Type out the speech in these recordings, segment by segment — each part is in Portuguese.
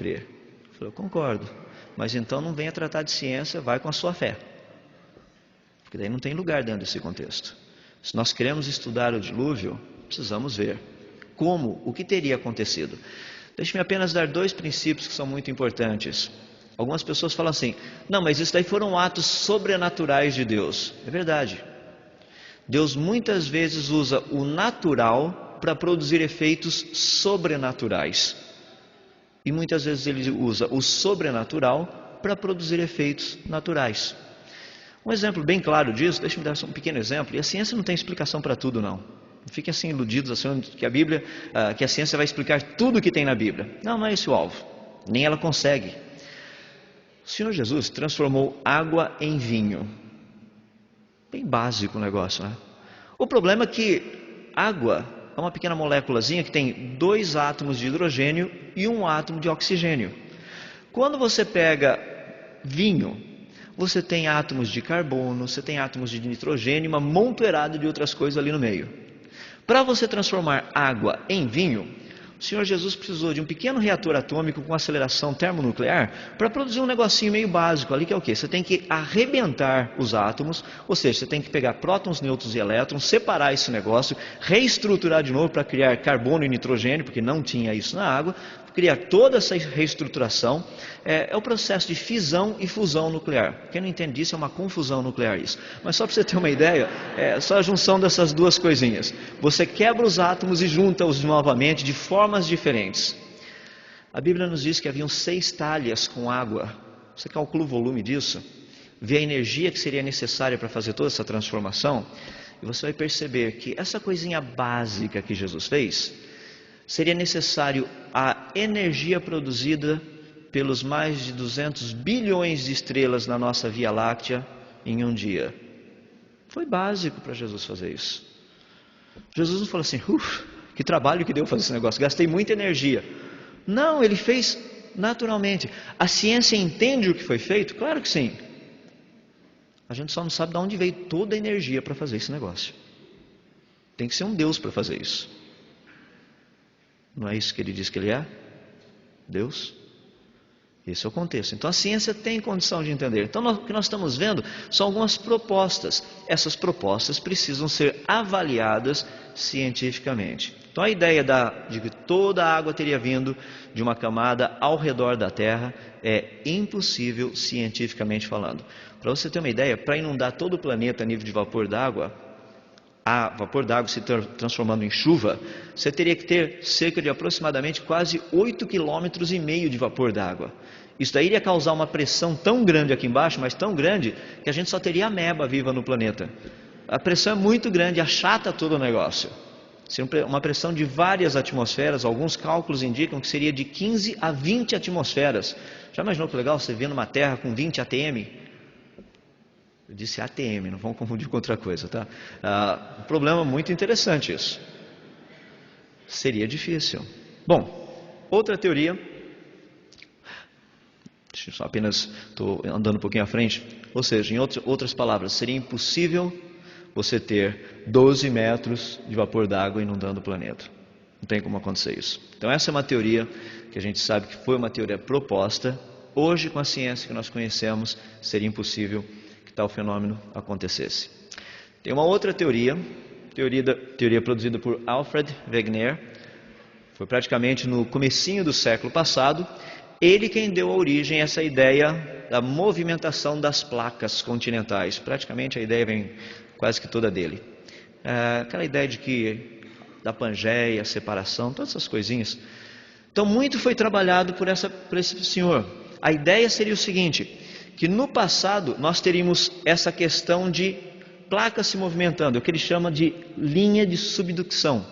crer. Eu falei, eu concordo, mas então não venha tratar de ciência, vai com a sua fé. Porque daí não tem lugar dentro desse contexto. Se nós queremos estudar o dilúvio, precisamos ver como, o que teria acontecido. Deixe-me apenas dar 2 princípios que são muito importantes. Algumas pessoas falam assim, não, mas isso daí foram atos sobrenaturais de Deus. É verdade. Deus muitas vezes usa o natural para produzir efeitos sobrenaturais. E muitas vezes ele usa o sobrenatural para produzir efeitos naturais. Um exemplo bem claro disso, deixa-me dar só um pequeno exemplo, e a ciência não tem explicação para tudo não. Não fiquem assim iludidos achando que a Bíblia, que a ciência vai explicar tudo o que tem na Bíblia. Não, não é esse o alvo. Nem ela consegue. O Senhor Jesus transformou água em vinho. Bem básico o negócio, né? O problema é que água é uma pequena moléculazinha que tem 2 átomos de hidrogênio e 1 átomo de oxigênio. Quando você pega vinho, você tem átomos de carbono, você tem átomos de nitrogênio, uma montoeirada de outras coisas ali no meio. Para você transformar água em vinho, o Senhor Jesus precisou de um pequeno reator atômico com aceleração termonuclear para produzir um negocinho meio básico ali, que é o quê? Você tem que arrebentar os átomos, ou seja, você tem que pegar prótons, nêutrons e elétrons, separar esse negócio, reestruturar de novo para criar carbono e nitrogênio, porque não tinha isso na água, criar toda essa reestruturação. É o processo de fisão e fusão nuclear. Quem não entende disso é uma confusão nuclear isso. Mas só para você ter uma ideia, é só a junção dessas 2 coisinhas. Você quebra os átomos e junta-os novamente de formas diferentes. A Bíblia nos diz que haviam 6 talhas com água. Você calcula o volume disso, vê a energia que seria necessária para fazer toda essa transformação, e você vai perceber que essa coisinha básica que Jesus fez, seria necessário a energia produzida pelos mais de 200 bilhões de estrelas na nossa Via Láctea em um dia. Foi básico para Jesus fazer isso. Jesus não falou assim, que trabalho que deu fazer esse negócio, gastei muita energia. Não, ele fez naturalmente. A ciência entende o que foi feito? Claro que sim. A gente só não sabe de onde veio toda a energia para fazer esse negócio. Tem que ser um Deus para fazer isso. Não é isso que ele diz que ele é? Deus? Esse é o contexto. Então a ciência tem condição de entender. Então o que nós estamos vendo são algumas propostas. Essas propostas precisam ser avaliadas cientificamente. Então a ideia de que toda a água teria vindo de uma camada ao redor da Terra é impossível cientificamente falando. Para você ter uma ideia, para inundar todo o planeta a nível de vapor d'água, vapor d'água se transformando em chuva, você teria que ter cerca de aproximadamente quase 8,5 km de vapor d'água. Isso daí iria causar uma pressão tão grande aqui embaixo, mas tão grande, que a gente só teria ameba viva no planeta. A pressão é muito grande, achata todo o negócio. Seria uma pressão de várias atmosferas, alguns cálculos indicam que seria de 15 a 20 atmosferas. Já imaginou que legal você vendo uma Terra com 20 atm? Eu disse ATM, não vamos confundir com outra coisa, tá? Um problema muito interessante isso. Seria difícil. Bom, outra teoria, deixa eu só apenas, estou andando um pouquinho à frente, ou seja, em outras palavras, seria impossível você ter 12 metros de vapor d'água inundando o planeta. Não tem como acontecer isso. Então essa é uma teoria que a gente sabe que foi uma teoria proposta. Hoje, com a ciência que nós conhecemos, seria impossível que tal fenômeno acontecesse. Tem uma outra teoria produzida por Alfred Wegener, foi praticamente no comecinho do século passado, ele quem deu origem a essa ideia da movimentação das placas continentais. Praticamente a ideia vem quase que toda dele. Aquela ideia de que da Pangeia, separação, todas essas coisinhas. Então muito foi trabalhado por esse senhor. A ideia seria o seguinte, que no passado nós teríamos essa questão de placas se movimentando, o que ele chama de linha de subducção,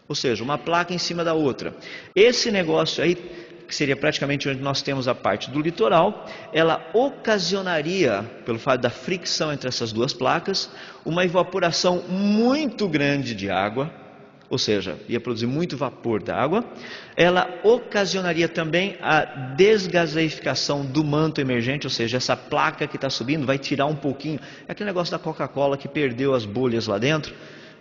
ou seja, uma placa em cima da outra. Esse negócio aí, que seria praticamente onde nós temos a parte do litoral, ela ocasionaria, pelo fato da fricção entre essas 2 placas, uma evaporação muito grande de água, ou seja, ia produzir muito vapor d'água. Ela ocasionaria também a desgaseificação do manto emergente, ou seja, essa placa que está subindo vai tirar um pouquinho, é aquele negócio da Coca-Cola que perdeu as bolhas lá dentro.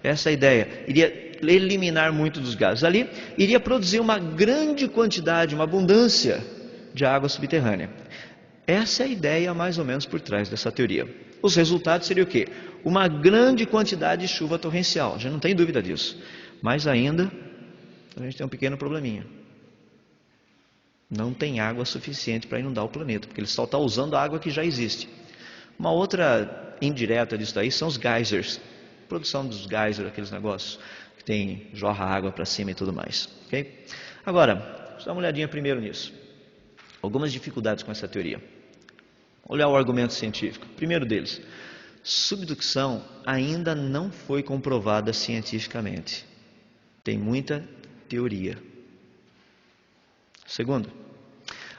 Essa é a ideia, iria eliminar muito dos gases. Ali iria produzir uma grande quantidade, uma abundância de água subterrânea. Essa é a ideia mais ou menos por trás dessa teoria. Os resultados seriam o quê? Uma grande quantidade de chuva torrencial, a gente não tem dúvida disso. Mas ainda, a gente tem um pequeno probleminha. Não tem água suficiente para inundar o planeta, porque ele só está usando a água que já existe. Uma outra indireta disso daí são os geysers. Produção dos geysers, aqueles negócios que tem, jorra água para cima e tudo mais. Okay? Agora, vamos dar uma olhadinha primeiro nisso. Algumas dificuldades com essa teoria. Olhar o argumento científico. Primeiro deles, subducção ainda não foi comprovada cientificamente. Tem muita teoria. Segundo,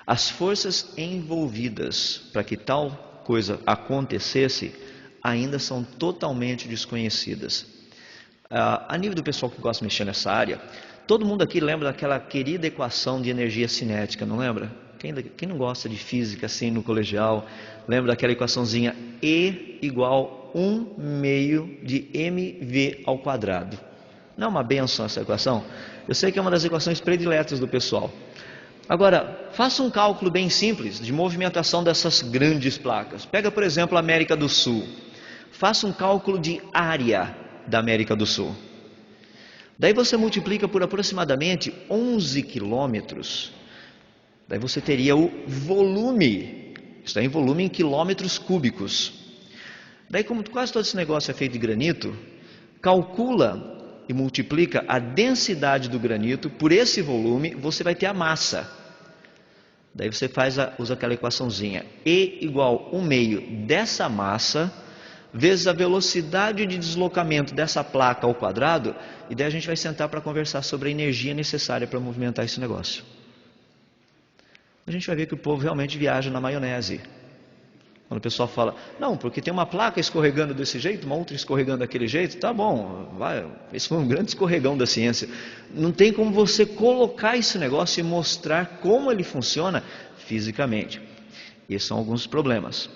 as forças envolvidas para que tal coisa acontecesse ainda são totalmente desconhecidas. A nível do pessoal que gosta de mexer nessa área, todo mundo aqui lembra daquela querida equação de energia cinética, não lembra? Quem não gosta de física assim no colegial, lembra daquela equaçãozinha E igual 1/2 de mv ao quadrado. Não é uma benção essa equação? Eu sei que é uma das equações prediletas do pessoal. Agora, faça um cálculo bem simples de movimentação dessas grandes placas. Pega, por exemplo, a América do Sul. Faça um cálculo de área da América do Sul. Daí você multiplica por aproximadamente 11 quilômetros. Daí você teria o volume. Está em volume em quilômetros cúbicos. Daí, como quase todo esse negócio é feito de granito, calcula e multiplica a densidade do granito por esse volume, você vai ter a massa. Daí você usa aquela equaçãozinha. E igual 1/2 dessa massa, vezes a velocidade de deslocamento dessa placa ao quadrado, e daí a gente vai sentar para conversar sobre a energia necessária para movimentar esse negócio. A gente vai ver que o povo realmente viaja na maionese. Quando o pessoal fala, não, porque tem uma placa escorregando desse jeito, uma outra escorregando daquele jeito, tá bom, esse foi um grande escorregão da ciência. Não tem como você colocar esse negócio e mostrar como ele funciona fisicamente. Esses são alguns problemas.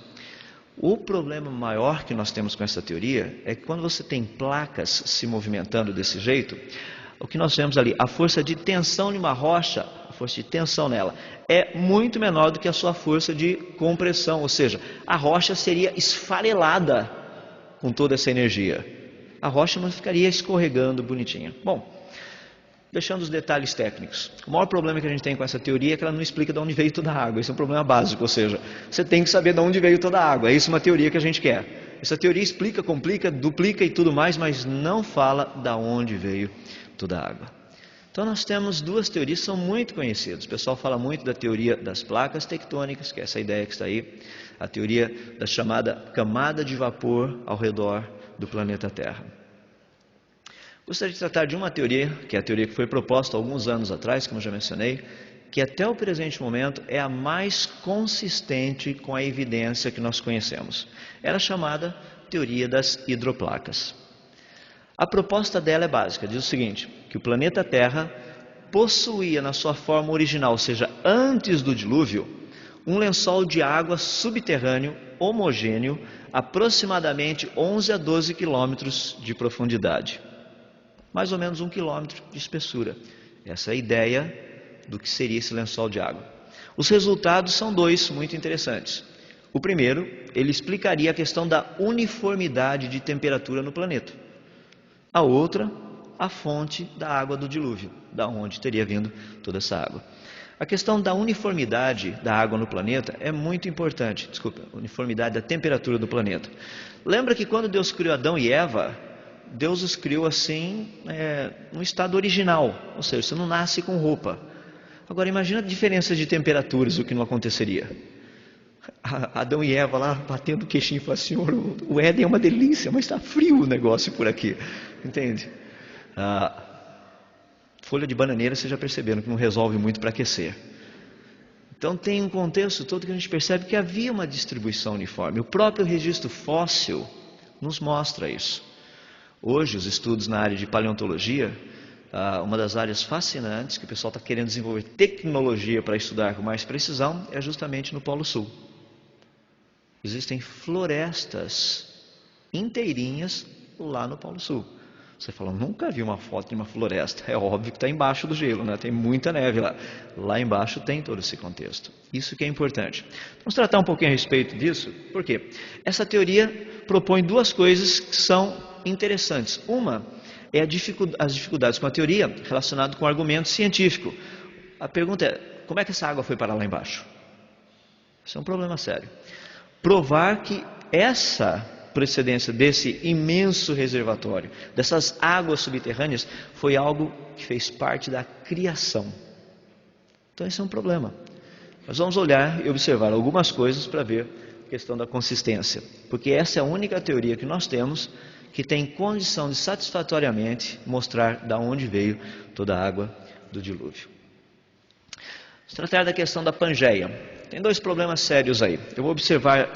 O problema maior que nós temos com essa teoria é que quando você tem placas se movimentando desse jeito, o que nós vemos ali, a força de tensão de uma rocha, a força de tensão nela, é muito menor do que a sua força de compressão, ou seja, a rocha seria esfarelada com toda essa energia. A rocha não ficaria escorregando bonitinha. Bom, deixando os detalhes técnicos, o maior problema que a gente tem com essa teoria é que ela não explica de onde veio toda a água. Esse é um problema básico, ou seja, você tem que saber de onde veio toda a água. É isso uma teoria que a gente quer. Essa teoria explica, complica, duplica e tudo mais, mas não fala de onde veio toda a água. Então nós temos duas teorias que são muito conhecidas. O pessoal fala muito da teoria das placas tectônicas, que é essa ideia que está aí, a teoria da chamada camada de vapor ao redor do planeta Terra. Gostaria de tratar de uma teoria, que é a teoria que foi proposta há alguns anos atrás, como eu já mencionei, que até o presente momento é a mais consistente com a evidência que nós conhecemos. Era chamada teoria das hidroplacas. A proposta dela é básica, diz o seguinte, que o planeta Terra possuía na sua forma original, ou seja, antes do dilúvio, um lençol de água subterrâneo homogêneo, aproximadamente 11 a 12 quilômetros de profundidade. Mais ou menos 1 quilômetro de espessura. Essa é a ideia do que seria esse lençol de água. Os resultados são dois muito interessantes. O primeiro, ele explicaria a questão da uniformidade de temperatura no planeta. A outra, a fonte da água do dilúvio, da onde teria vindo toda essa água. A questão da uniformidade da água no planeta é muito importante. Uniformidade da temperatura do planeta. Lembra que quando Deus criou Adão e Eva, Deus os criou assim, no estado original, ou seja, você não nasce com roupa. Agora imagina a diferença de temperaturas, o que não aconteceria. Adão e Eva lá batendo o queixinho e falando, Senhor, o Éden é uma delícia, mas está frio o negócio por aqui, entende? Folha de bananeira, vocês já perceberam que não resolve muito para aquecer. Então tem um contexto todo que a gente percebe que havia uma distribuição uniforme. O próprio registro fóssil nos mostra isso. Hoje, os estudos na área de paleontologia, uma das áreas fascinantes que o pessoal está querendo desenvolver tecnologia para estudar com mais precisão é justamente no Polo Sul. Existem florestas inteirinhas lá no Polo Sul. Você fala, nunca vi uma foto de uma floresta. É óbvio que está embaixo do gelo, né? Tem muita neve lá. Lá embaixo tem todo esse contexto. Isso que é importante. Vamos tratar um pouquinho a respeito disso. Por quê? Essa teoria propõe duas coisas que são interessantes. Uma é as dificuldades com a teoria relacionada com o argumento científico. A pergunta é, como é que essa água foi parar lá embaixo? Isso é um problema sério. Provar que essa procedência desse imenso reservatório, dessas águas subterrâneas, foi algo que fez parte da criação. Então esse é um problema. Nós vamos olhar e observar algumas coisas para ver a questão da consistência. Porque essa é a única teoria que nós temos que tem condição de satisfatoriamente mostrar de onde veio toda a água do dilúvio. Vamos tratar da questão da Pangeia. Tem dois problemas sérios aí. Eu vou observar